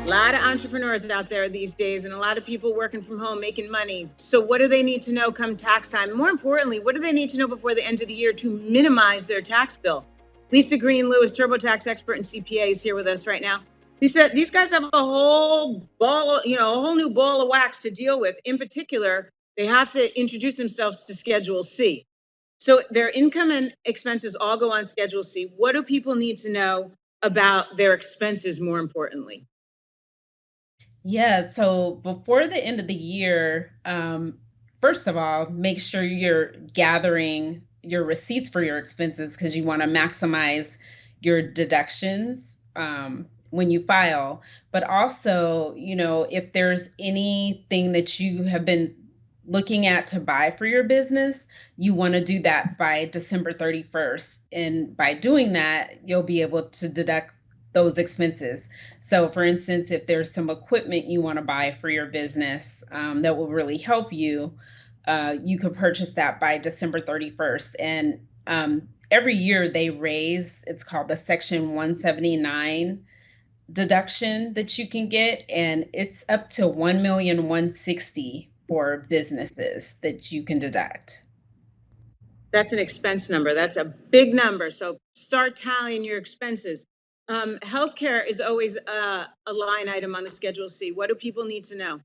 A lot of entrepreneurs out there these days and a lot of people working from home making money. So what do they need to know come tax time? More importantly, what do they need to know before the end of the year to minimize their tax bill? Lisa Green Lewis, TurboTax expert and CPA, is here with us right now. Lisa, these guys have a whole ball, a whole new ball of wax to deal with. In particular, they have to introduce themselves to Schedule C. So their income and expenses all go on Schedule C. What do people need to know about their expenses, more importantly? Yeah, so before the end of the year, first of all, make sure you're gathering your receipts for your expenses because you want to maximize your deductions when you file. But also, if there's anything that you have been looking at to buy for your business, you want to do that by December 31st. And by doing that, you'll be able to deduct those expenses. So for instance, if there's some equipment you want to buy for your business that will really help you, you could purchase that by December 31st. And every year they raise, it's called the Section 179 deduction that you can get, and it's up to $1,160,000 for businesses that you can deduct. That's an expense number. That's a big number. So start tallying your expenses. Healthcare is always a line item on the Schedule C. What do people need to know?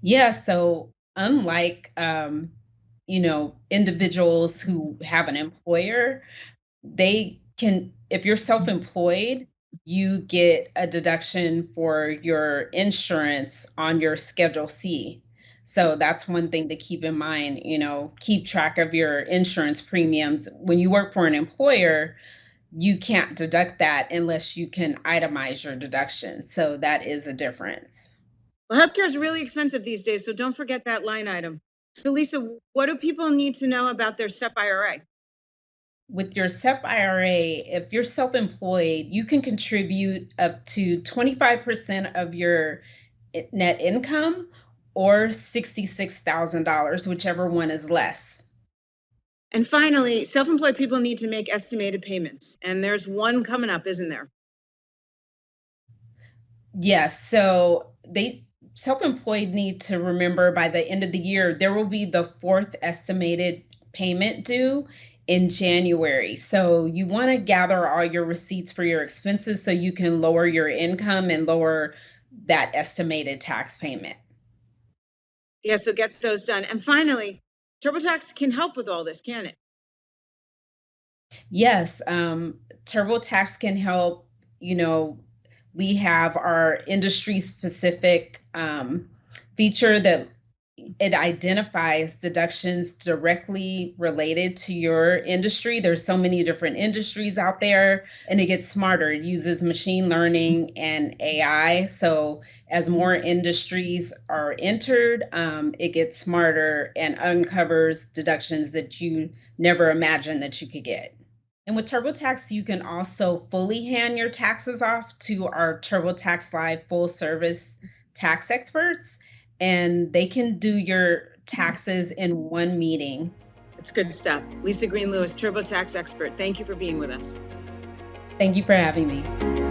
Yeah, so unlike individuals who have an employer, they can, if you're self-employed, you get a deduction for your insurance on your Schedule C. So that's one thing to keep in mind, keep track of your insurance premiums. When you work for an employer, you can't deduct that unless you can itemize your deduction. So that is a difference. Well, healthcare is really expensive these days, so don't forget that line item. So Lisa, what do people need to know about their SEP IRA? With your SEP IRA, if you're self-employed, you can contribute up to 25% of your net income or $66,000, whichever one is less. And finally, self-employed people need to make estimated payments. And there's one coming up, isn't there? Yes. So self-employed need to remember by the end of the year, there will be the fourth estimated payment due in January. So you want to gather all your receipts for your expenses so you can lower your income and lower that estimated tax payment. Yeah, so get those done. And finally, TurboTax can help with all this, can it? Yes, TurboTax can help. We have our industry-specific feature that it identifies deductions directly related to your industry. There's so many different industries out there, and it gets smarter. It uses machine learning and AI. So as more industries are entered, it gets smarter and uncovers deductions that you never imagined that you could get. And with TurboTax, you can also fully hand your taxes off to our TurboTax Live full service tax experts, and they can do your taxes in one meeting. It's good stuff. Lisa Green Lewis, TurboTax expert. Thank you for being with us. Thank you for having me.